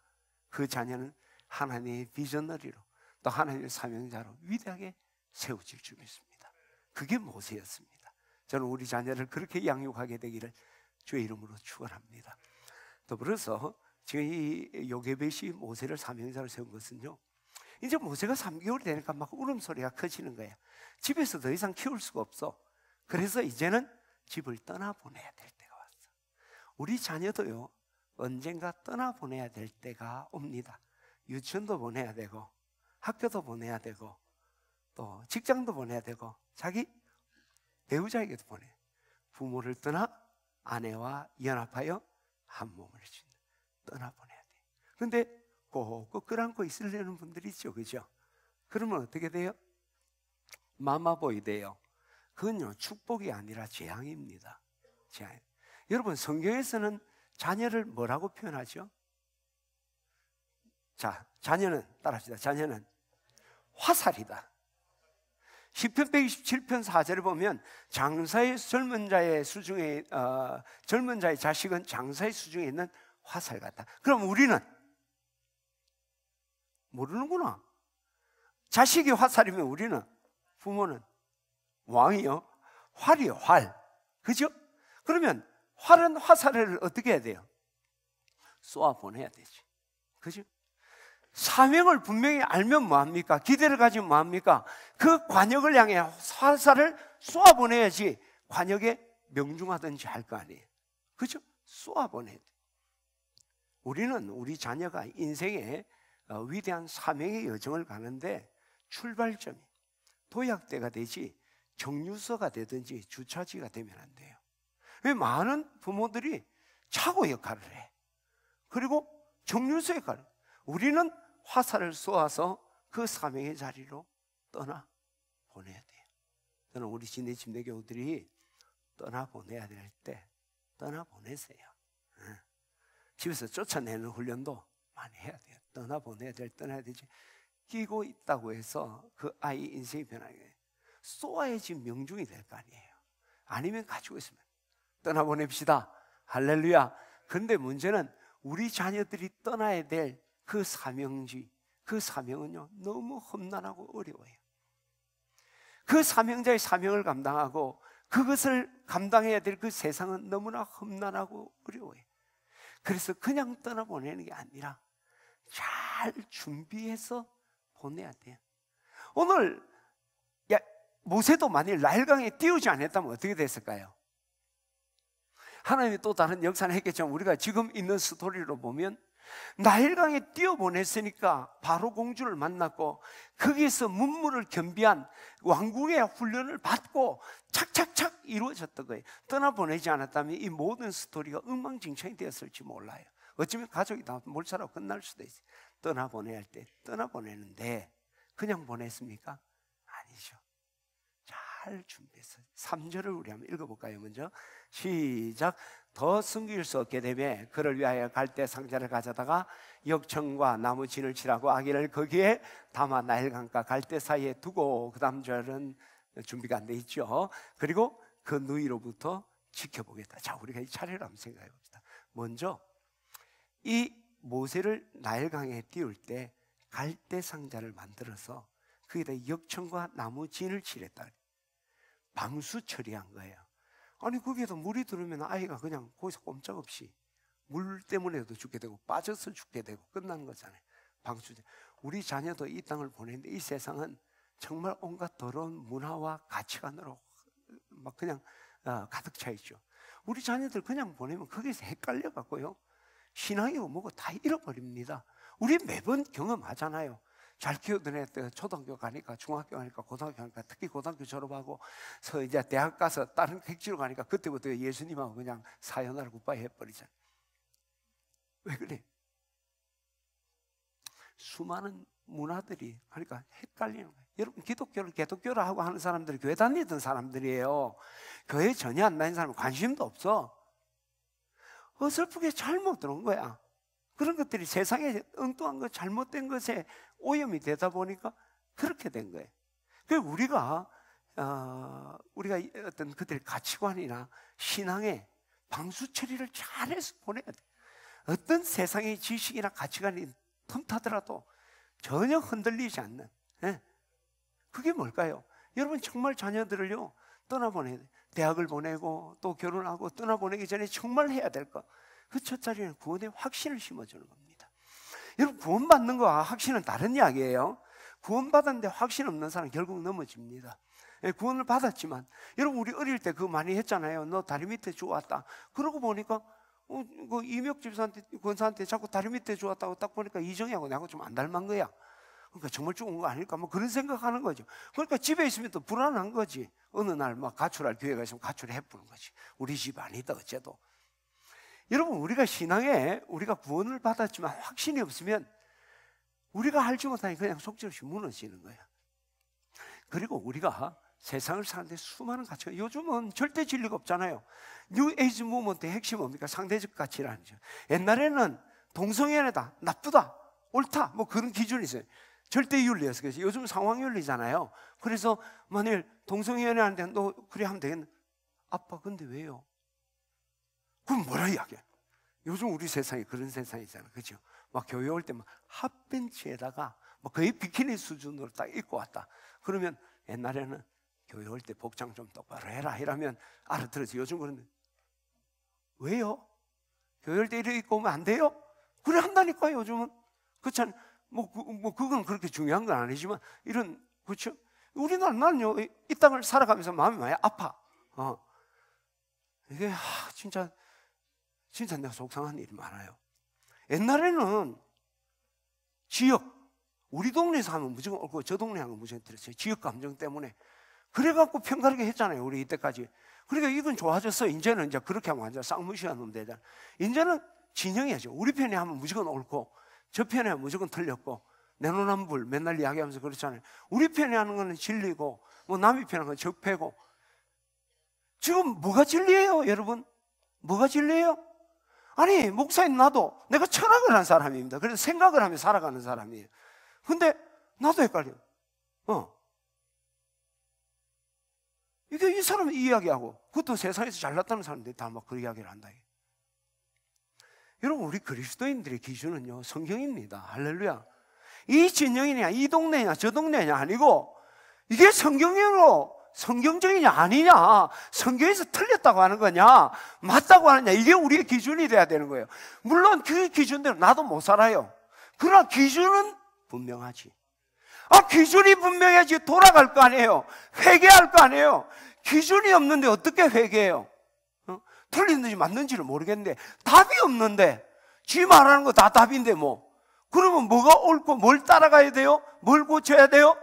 [SPEAKER 1] 그 자녀는 하나님의 비전너리로 또 하나님의 사명자로 위대하게 세워질 줄 믿습니다. 그게 모세였습니다. 저는 우리 자녀를 그렇게 양육하게 되기를 주의 이름으로 축원합니다. 더불어서 지금 이 요게벳이 모세를 사명자로 세운 것은요, 이제 모세가 3개월이 되니까 막 울음소리가 커지는 거야. 집에서 더 이상 키울 수가 없어. 그래서 이제는 집을 떠나보내야 될 때가 왔어. 우리 자녀도요, 언젠가 떠나보내야 될 때가 옵니다. 유치원도 보내야 되고 학교도 보내야 되고 또 직장도 보내야 되고 자기 배우자에게도 보내. 부모를 떠나 아내와 연합하여 한 몸을 준다. 떠나보내야 돼. 그런데 꼭 끌어안고 있으려는 분들이 있죠, 그죠? 그러면 어떻게 돼요? 마마보이 돼요. 그건요, 축복이 아니라 재앙입니다. 재앙. 여러분, 성경에서는 자녀를 뭐라고 표현하죠? 자, 자녀는, 따라합시다. 자녀는 화살이다. 시편 127편 4절을 보면 장사의 젊은 자의 수중에 젊은 자의 자식은 장사의 수중에 있는 화살 같다. 그럼 우리는 모르는구나. 자식이 화살이면 우리는, 부모는 왕이요, 활이요, 활. 그죠? 그러면 활은 화살을 어떻게 해야 돼요? 쏘아 보내야 되지. 그죠? 사명을 분명히 알면 뭐합니까? 기대를 가지면 뭐합니까? 그 관역을 향해 화살을 쏘아 보내야지 관역에 명중하든지 할 거 아니에요. 그죠? 쏘아 보내야 돼. 우리는 우리 자녀가 인생에 위대한 사명의 여정을 가는데 출발점이 도약대가 되지 정류소가 되든지 주차지가 되면 안 돼요. 왜 많은 부모들이 차고 역할을 해. 그리고 정류소 역할을. 우리는 화살을 쏘아서 그 사명의 자리로 떠나보내야 돼요. 저는 우리 진해 침례교우들이 떠나보내야 될 때 떠나보내세요. 집에서 쫓아내는 훈련도 많이 해야 돼요. 떠나보내야 될 떠나야 되지. 끼고 있다고 해서 그 아이 인생이 변하게 쏘아야지 명중이 될 거 아니에요. 아니면 가지고 있으면 떠나보냅시다. 할렐루야. 그런데 문제는 우리 자녀들이 떠나야 될 그 사명지, 그 사명은요, 너무 험난하고 어려워요. 그 사명자의 사명을 감당하고 그것을 감당해야 될 그 세상은 너무나 험난하고 어려워요. 그래서 그냥 떠나보내는 게 아니라 잘 준비해서 보내야 돼요. 오늘 모세도 만일 나일강에 띄우지 않았다면 어떻게 됐을까요? 하나님이 또 다른 역사를 했겠지만 우리가 지금 있는 스토리로 보면 나일강에 띄워보냈으니까 바로 공주를 만났고 거기에서 문무를 겸비한 왕궁의 훈련을 받고 착착착 이루어졌던 거예요. 떠나보내지 않았다면 이 모든 스토리가 엉망진창이 되었을지 몰라요. 어쩌면 가족이 다 몰살하고 끝날 수도 있어요. 떠나보내야 할 때 떠나보내는데 그냥 보냈습니까? 아니죠. 잘 준비해서 3절을 우리 한번 읽어볼까요? 먼저 시작. 더 숨길 수 없게 되며 그를 위하여 갈대 상자를 가져다가 역청과 나무 진을 칠하고 아기를 거기에 담아 나일강과 갈대 사이에 두고, 그 다음 절은 준비가 안 돼 있죠. 그리고 그 누이로부터 지켜보겠다. 자, 우리가 이 차례를 한번 생각해 봅시다. 먼저 이 모세를 나일강에 띄울 때 갈대 상자를 만들어서 거기다 역청과 나무 진을 칠했다. 방수 처리한 거예요. 아니 거기에도 물이 들으면 아이가 그냥 거기서 꼼짝없이 물 때문에도 죽게 되고 빠져서 죽게 되고 끝나는 거잖아요. 방수제. 우리 자녀도 이 땅을 보내는데 이 세상은 정말 온갖 더러운 문화와 가치관으로 막 그냥 가득 차 있죠. 우리 자녀들 그냥 보내면 거기서 헷갈려 갖고요, 신앙이고 뭐고 다 잃어버립니다. 우리 매번 경험하잖아요. 잘 키우던 애 때 초등학교 가니까, 중학교 가니까, 고등학교 가니까, 특히 고등학교 졸업하고 이제 대학 가서 다른 택지로 가니까 그때부터 예수님하고 그냥 사연하를 굿바이 해버리잖아요. 왜 그래? 수많은 문화들이 그러니까 헷갈리는 거예요. 여러분, 기독교를 개독교라 하고 하는 사람들이 교회 다니던 사람들이에요. 교회 전혀 안 다니는 사람은 관심도 없어. 어설프게 잘못 들은 거야. 그런 것들이 세상에 엉뚱한 것, 잘못된 것에 오염이 되다 보니까 그렇게 된 거예요. 그래서 우리가 어떤 그들의 가치관이나 신앙의 방수 처리를 잘해서 보내야 돼. 어떤 세상의 지식이나 가치관이 틈타더라도 전혀 흔들리지 않는, 그게 뭘까요? 여러분, 정말 자녀들을요 떠나보내야 돼. 대학을 보내고 또 결혼하고 떠나보내기 전에 정말 해야 될 것, 그 첫 자리는 구원의 확신을 심어주는 겁니다. 여러분, 구원받는 거와 확신은 다른 이야기예요. 구원받았는데 확신 없는 사람은 결국 넘어집니다. 구원을 받았지만, 여러분, 우리 어릴 때 그거 많이 했잖아요. 너 다리 밑에 주웠다. 그러고 보니까 그 이명 집사한테, 권사한테 자꾸 다리 밑에 주웠다고 딱 보니까 이정희하고 나하고 좀 안 닮은 거야. 그러니까 정말 죽은 거 아닐까? 뭐 그런 생각하는 거죠. 그러니까 집에 있으면 또 불안한 거지. 어느 날 막 가출할 기회가 있으면 가출해 보는 거지. 우리 집 아니다 어째도. 여러분, 우리가 신앙에 우리가 구원을 받았지만 확신이 없으면 우리가 알지 못하니 그냥 속절없이 무너지는 거야. 그리고 우리가 세상을 사는데 수많은 가치가, 요즘은 절대 진리가 없잖아요. 뉴 에이지 무브먼트의 핵심이 뭡니까? 상대적 가치라는 거죠. 옛날에는 동성애다, 나쁘다, 옳다, 뭐 그런 기준이 있어요. 절대윤리였어요. 그래서 요즘 상황윤리잖아요. 그래서 만일 동성애한테 너 그래 하면 되겠네. 아빠 근데 왜요? 그럼 뭐라 이야기해? 요즘 우리 세상이 그런 세상이잖아요. 그렇죠? 막 교회 올 때 막 핫팬츠에다가 뭐 거의 비키니 수준으로 딱 입고 왔다. 그러면 옛날에는 교회 올 때 복장 좀 똑바로 해라 이러면 알아들었지. 요즘 그런데 왜요? 교회 올 때 이렇게 입고 오면 안 돼요? 그래 한다니까요. 요즘은. 그렇잖아요. 뭐 그건 그렇게 중요한 건 아니지만 이런, 그렇죠? 우리나라는요 이 땅을 살아가면서 마음이 많이 아파. 이게 진짜 내가 속상한 일이 많아요. 옛날에는 지역, 우리 동네에서 하면 무조건 옳고 저 동네 하면 무조건 들었어요. 지역 감정 때문에. 그래갖고 편가르게 했잖아요, 우리 이때까지. 그러니까 이건 좋아졌어. 이제는 이제 그렇게 하면 완전 쌍무시한 놈 되잖아. 이제는 진영이야죠. 우리 편에 하면 무조건 옳고 저 편에 하면 무조건 틀렸고, 내노남불 맨날 이야기하면서 그렇잖아요. 우리 편에 하는 거는 진리고 뭐 남이 편에 하는 건 적폐고. 지금 뭐가 진리예요, 여러분? 뭐가 진리예요? 아니, 목사인 나도 내가 철학을 한 사람입니다. 그래서 생각을 하며 살아가는 사람이에요. 근데 나도 헷갈려요. 이게 이 사람은 이 이야기하고, 그것도 세상에서 잘났다는 사람들이 다 막 그 이야기를 한다. 여러분, 우리 그리스도인들의 기준은요 성경입니다. 할렐루야. 이 진영이냐, 이 동네냐, 저 동네냐 아니고, 이게 성경으로 성경적이냐 아니냐, 성경에서 틀렸다고 하는 거냐 맞다고 하느냐, 이게 우리의 기준이 돼야 되는 거예요. 물론 그 기준대로 나도 못 살아요. 그러나 기준은 분명하지. 기준이 분명해야지 돌아갈 거 아니에요. 회개할 거 아니에요. 기준이 없는데 어떻게 회개해요? 틀리는지 맞는지를 모르겠는데, 답이 없는데 지 말하는 거 다 답인데 뭐, 그러면 뭐가 옳고 뭘 따라가야 돼요? 뭘 고쳐야 돼요?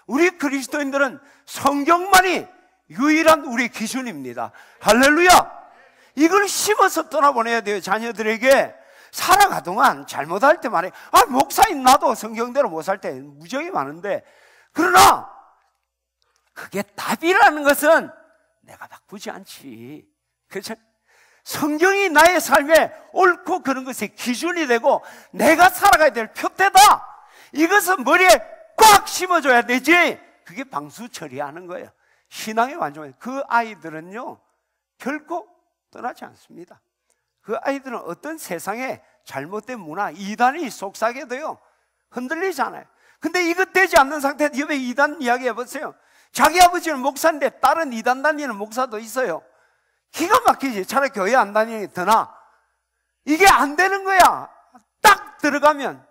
[SPEAKER 1] 우리 그리스도인들은 성경만이 유일한 우리 기준입니다. 할렐루야. 이걸 심어서 떠나보내야 돼요. 자녀들에게. 살아가 동안 잘못할 때 말해, 목사인 나도 성경대로 못 살 때 무지하게 많은데, 그러나 그게 답이라는 것은 내가 바꾸지 않지. 그렇죠? 성경이 나의 삶에 옳고 그런 것의 기준이 되고 내가 살아가야 될 표대다. 이것은 머리에 꽉 심어줘야 되지. 그게 방수 처리하는 거예요. 신앙의 완전히. 그 아이들은요 결코 떠나지 않습니다. 그 아이들은 어떤 세상에 잘못된 문화, 이단이 속삭여 돼요. 흔들리잖아요. 근데 이것 되지 않는 상태에서 옆에 이단 이야기 해보세요. 자기 아버지는 목사인데 다른 이단 다니는 목사도 있어요. 기가 막히지. 차라리 교회 안 다니는 게 더 나아. 이게 안 되는 거야. 딱 들어가면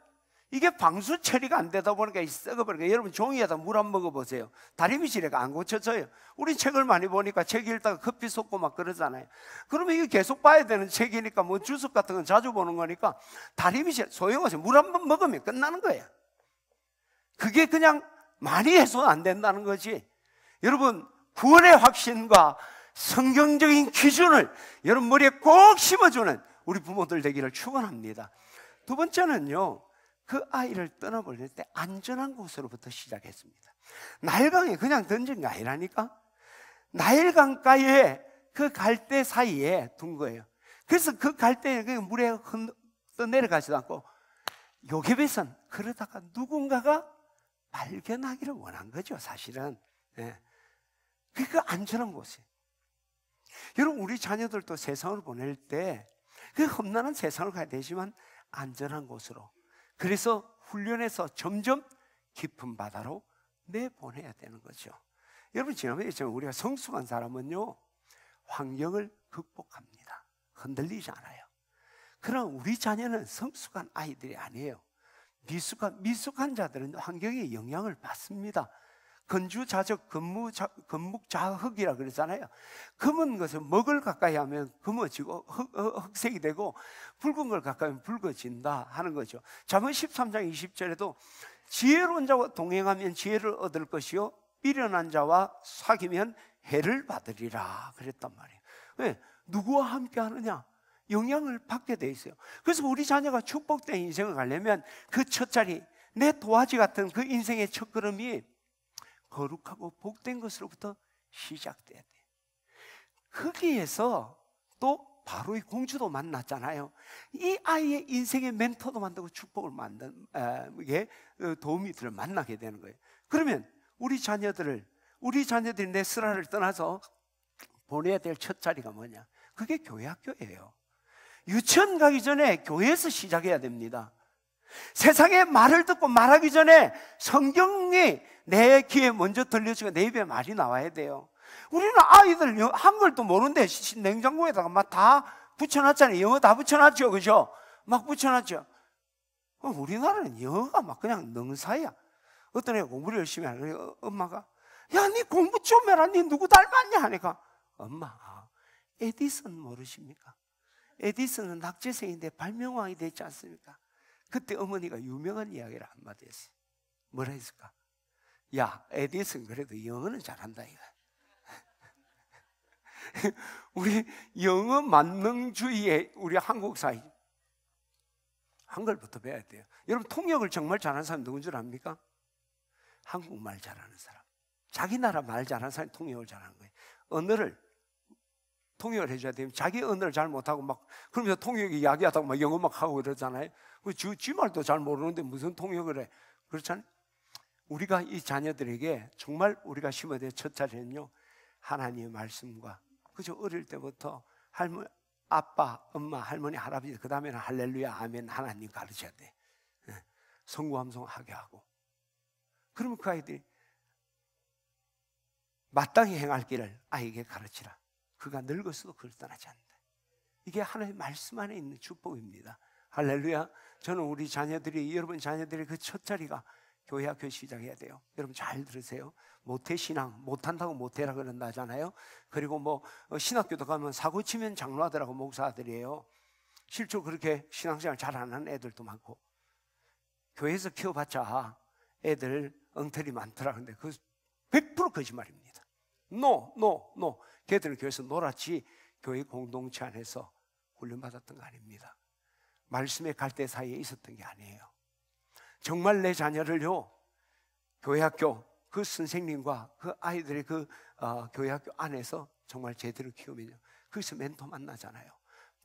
[SPEAKER 1] 이게 방수 처리가 안 되다 보니까 썩어버리니까. 여러분 종이에다 물 한 먹어보세요. 다리미실에가 안 고쳐져요. 우리 책을 많이 보니까 책 읽다가 커피 쏟고 막 그러잖아요. 그러면 이게 계속 봐야 되는 책이니까 뭐 주석 같은 건 자주 보는 거니까 다리미실 소용없어요. 물 한 번 먹으면 끝나는 거예요. 그게 그냥 많이 해서 안 된다는 거지. 여러분 구원의 확신과 성경적인 기준을 여러분 머리에 꼭 심어주는 우리 부모들 되기를 축원합니다. 두 번째는요, 그 아이를 떠나보낼 때 안전한 곳으로부터 시작했습니다. 나일강에 그냥 던진 게 아니라니까. 나일강가에 그 갈대 사이에 둔 거예요. 그래서 그 갈대에 물에 떠내려가지도 않고 요괴벳은 그러다가 누군가가 발견하기를 원한 거죠, 사실은. 예. 그 안전한 곳이에요. 여러분 우리 자녀들도 세상을 보낼 때 그 험난한 세상을 가야 되지만 안전한 곳으로, 그래서 훈련해서 점점 깊은 바다로 내보내야 되는 거죠. 여러분 지난번에 얘기했지만 우리가 성숙한 사람은요 환경을 극복합니다. 흔들리지 않아요. 그러나 우리 자녀는 성숙한 아이들이 아니에요. 미숙한 자들은 환경의 영향을 받습니다. 건주자적 건묵자흑이라 그러잖아요. 검은 것을 먹을 가까이 하면 검어지고 흑색이 되고 붉은 걸 가까이 하면 붉어진다 하는 거죠. 잠언 13장 20절에도 지혜로운 자와 동행하면 지혜를 얻을 것이요 미련한 자와 사귀면 해를 받으리라 그랬단 말이에요. 왜? 누구와 함께 하느냐? 영향을 받게 돼 있어요. 그래서 우리 자녀가 축복된 인생을 가려면 그 첫 자리, 내 도화지 같은 그 인생의 첫 걸음이 거룩하고 복된 것으로부터 시작돼야 돼. 거기에서 또 바로 이 공주도 만났잖아요. 이 아이의 인생의 멘토도 만들고 축복을 이게 도우미들을 만나게 되는 거예요. 그러면 우리 자녀들이 내 슬하를 떠나서 보내야 될 첫 자리가 뭐냐? 그게 교회 학교예요. 유치원 가기 전에 교회에서 시작해야 됩니다. 세상의 말을 듣고 말하기 전에 성경이 내 귀에 먼저 들려주고 내 입에 말이 나와야 돼요. 우리는 아이들 한글도 모르는데 냉장고에다가 막 다 붙여놨잖아요. 영어 다 붙여놨죠, 그죠? 막 붙여놨죠. 우리나라는 영어가 막 그냥 능사야. 어떤 애가 공부를 열심히 하는 엄마가 야, 니 공부 좀 해라. 니 누구 닮았냐 하니까 엄마, 에디슨 모르십니까? 에디슨은 낙제생인데 발명왕이 됐지 않습니까? 그때 어머니가 유명한 이야기를 한마디 했어요. 뭐라 했을까? 야, 에디슨 그래도 영어는 잘한다 이거. 우리 영어 만능주의의 우리 한국 사회 한글부터 배워야 돼요. 여러분 통역을 정말 잘하는 사람 누군 줄 압니까? 한국말 잘하는 사람. 자기 나라 말 잘하는 사람이 통역을 잘하는 거예요. 언어를 통역을 해줘야 되면 자기 언어를 잘 못하고 막 그러면서 통역 이야기하다가 막 영어 막 하고 그러잖아요. 지 말도 잘 모르는데 무슨 통역을 해? 그렇잖아요. 우리가 이 자녀들에게 정말 우리가 심어야 될 첫 자리는요 하나님의 말씀과, 그죠? 어릴 때부터 아빠, 엄마, 할머니, 할아버지, 그 다음에는 할렐루야, 아멘, 하나님 가르쳐야 돼. 성구함송하게 하고. 그러면 그 아이들이 마땅히 행할 길을 아이에게 가르치라. 그가 늙었어도 그걸 떠나지 않는다. 이게 하나님의 말씀 안에 있는 축복입니다. 할렐루야. 저는 우리 자녀들이, 여러분 자녀들의 그 첫 자리가 교회 학교 시작해야 돼요. 여러분 잘 들으세요. 모태신앙, 못한다고 모태라 그런다잖아요. 그리고 뭐 신학교도 가면 사고 치면 장로하더라고 목사들이에요. 실제로 그렇게 신앙생활 잘 안 하는 애들도 많고, 교회에서 키워봤자 애들 엉터리 많더라. 근데 그 100% 거짓말입니다. No. 걔들은 교회에서 놀았지 교회 공동체 안에서 훈련받았던 거 아닙니다. 말씀의 갈대 사이에 있었던 게 아니에요. 정말 내 자녀를요 교회 학교 그 선생님과 그 아이들의 그 교회 학교 안에서 정말 제대로 키우면요 거기서 멘토 만나잖아요.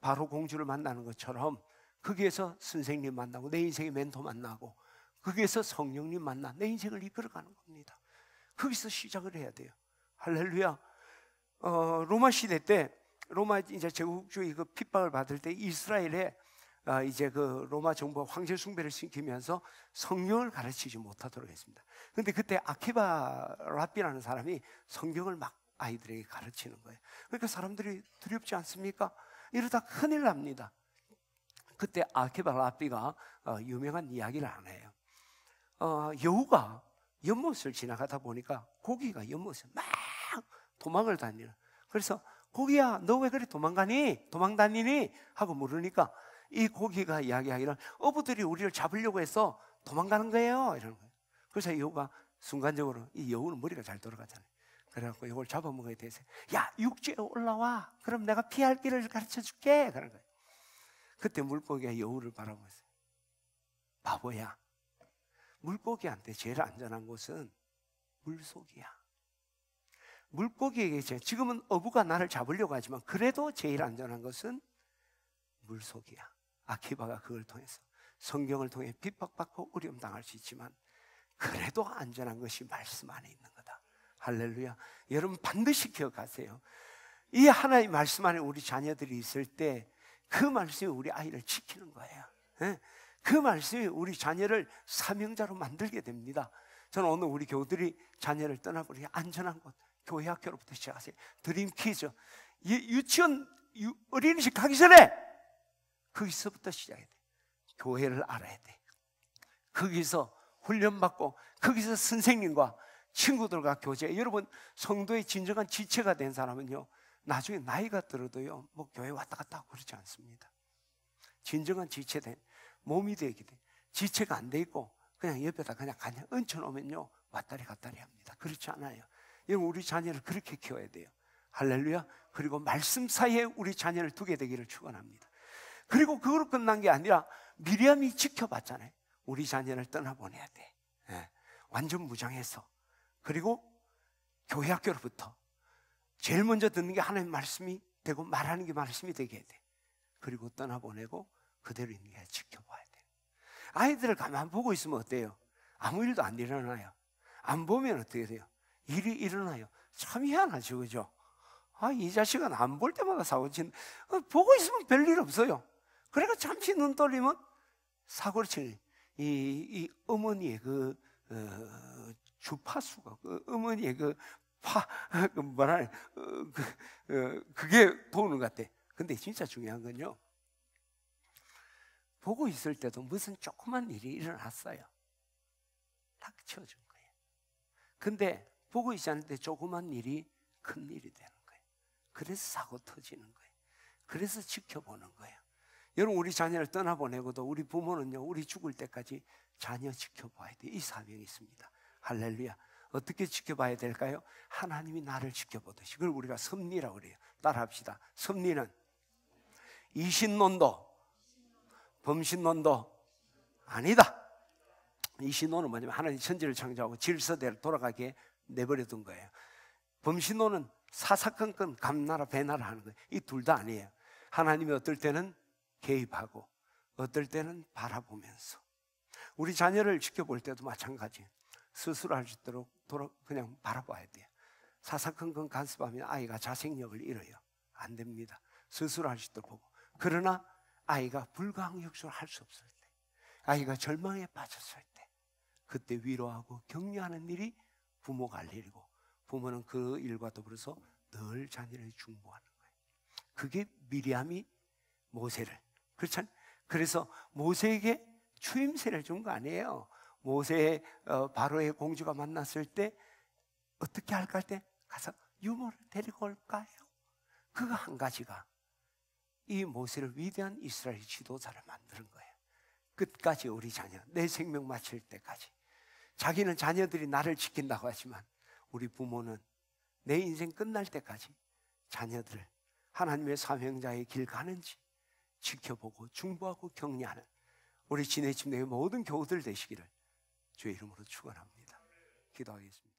[SPEAKER 1] 바로 공주를 만나는 것처럼 거기에서 선생님 만나고 내 인생의 멘토 만나고 거기에서 성령님 만나 내 인생을 이끌어가는 겁니다. 거기서 시작을 해야 돼요. 할렐루야. 로마 시대 때 로마 이제 제국주의 그 핍박을 받을 때 이스라엘에 이제 그 로마 정부가 황제 숭배를 시키면서 성경을 가르치지 못하도록 했습니다. 그런데 그때 아키바 랍비라는 사람이 성경을 막 아이들에게 가르치는 거예요. 그러니까 사람들이 두렵지 않습니까? 이러다 큰일 납니다. 그때 아키바 랍비가 유명한 이야기를 하네요. 여우가 연못을 지나가다 보니까 고기가 연못에 막 도망을 다니는. 그래서 고기야, 너 왜 그래 도망 다니니? 하고 물으니까 이 고기가 이야기하기를 어부들이 우리를 잡으려고 해서 도망가는 거예요, 이러는 거예요. 그래서 여우가 순간적으로, 이 여우는 머리가 잘 돌아가잖아요. 그래갖고 이걸 잡아먹어야 돼서, 야, 육지에 올라와. 그럼 내가 피할 길을 가르쳐 줄게. 그런 거예요. 그때 물고기가 여우를 바라보면서, 바보야, 물고기한테 제일 안전한 곳은 물속이야. 물고기에게 지금은 어부가 나를 잡으려고 하지만 그래도 제일 안전한 것은 물속이야. 아키바가 그걸 통해서, 성경을 통해 핍박받고 어려움 당할 수 있지만 그래도 안전한 것이 말씀 안에 있는 거다. 할렐루야. 여러분 반드시 기억하세요. 이 하나의 말씀 안에 우리 자녀들이 있을 때 그 말씀이 우리 아이를 지키는 거예요. 그 말씀이 우리 자녀를 사명자로 만들게 됩니다. 저는 오늘 우리 교우들이 자녀를 떠나버리게 안전한 곳, 교회 학교로부터 시작하세요. 드림키즈, 유치원 어린이집 가기 전에 거기서부터 시작해야 돼. 교회를 알아야 돼. 거기서 훈련받고 거기서 선생님과 친구들과 교제. 여러분, 성도의 진정한 지체가 된 사람은요, 나중에 나이가 들어도요, 뭐 교회 왔다 갔다 하고 그러지 않습니다. 진정한 지체된 몸이 되게 돼. 지체가 안 돼 있고 그냥 옆에다 그냥 얹혀놓으면요, 왔다리 갔다리 합니다. 그렇지 않아요. 여러분, 우리 자녀를 그렇게 키워야 돼요. 할렐루야. 그리고 말씀 사이에 우리 자녀를 두게 되기를 축원합니다. 그리고 그걸로 끝난 게 아니라 미리암이 지켜봤잖아요. 우리 자녀를 떠나보내야 돼. 완전 무장해서. 그리고 교회 학교로부터 제일 먼저 듣는 게 하나님의 말씀이 되고 말하는 게 말씀이 되게 해야 돼. 그리고 떠나보내고 그대로 있는 게 지켜봐야 돼. 아이들을 가만 보고 있으면 어때요? 아무 일도 안 일어나요. 안 보면 어떻게 돼요? 일이 일어나요. 참 희한하죠, 그죠? 이 자식은 안 볼 때마다 사고 치는, 보고 있으면 별일 없어요. 그러니까 잠시 눈 돌리면 사고를 치는 이 어머니의 그 주파수가, 그 어머니의 그게 도는 것 같아. 근데 진짜 중요한 건요, 보고 있을 때도 무슨 조그만 일이 일어났어요. 탁 치워준 거예요. 근데 보고 있지 않을 때 조그만 일이 큰 일이 되는 거예요. 그래서 사고 터지는 거예요. 그래서 지켜보는 거예요. 여러분, 우리 자녀를 떠나보내고도 우리 부모는요, 우리 죽을 때까지 자녀 지켜봐야 돼요. 이 사명이 있습니다. 할렐루야. 어떻게 지켜봐야 될까요? 하나님이 나를 지켜보듯이. 그걸 우리가 섭리라고 그래요. 따라합시다. 섭리는 이신론도 범신론도 아니다. 이신론은 뭐냐면 하나님 천지를 창조하고 질서대로 돌아가게 내버려둔 거예요. 범신론은 사사건건 감나라 배나라 하는 거예요. 이 둘 다 아니에요. 하나님이 어떨 때는 개입하고 어떨 때는 바라보면서. 우리 자녀를 지켜볼 때도 마찬가지예요. 스스로 할 수 있도록 그냥 바라봐야 돼요. 사사건건 간섭하면 아이가 자생력을 잃어요. 안 됩니다. 스스로 할 수 있도록 보고. 그러나 아이가 불가항력적으로 할 수 없을 때, 아이가 절망에 빠졌을 때, 그때 위로하고 격려하는 일이 부모가 할 일이고, 부모는 그 일과 더불어서 늘 자녀를 중보하는 거예요. 그게 미리암이 모세를, 그렇잖아요. 그래서 모세에게 추임새를 준 거 아니에요. 모세의 바로의 공주가 만났을 때 어떻게 할까 할 때 가서 유모를 데리고 올까요? 그거 한 가지가 이 모세를 위대한 이스라엘 지도자를 만드는 거예요. 끝까지 우리 자녀, 내 생명 마칠 때까지. 자기는 자녀들이 나를 지킨다고 하지만 우리 부모는 내 인생 끝날 때까지 자녀들을 하나님의 사명자의 길 가는지 지켜보고 중보하고 격려하는 우리 지내집 내 모든 교우들 되시기를 주의 이름으로 축원합니다. 기도하겠습니다.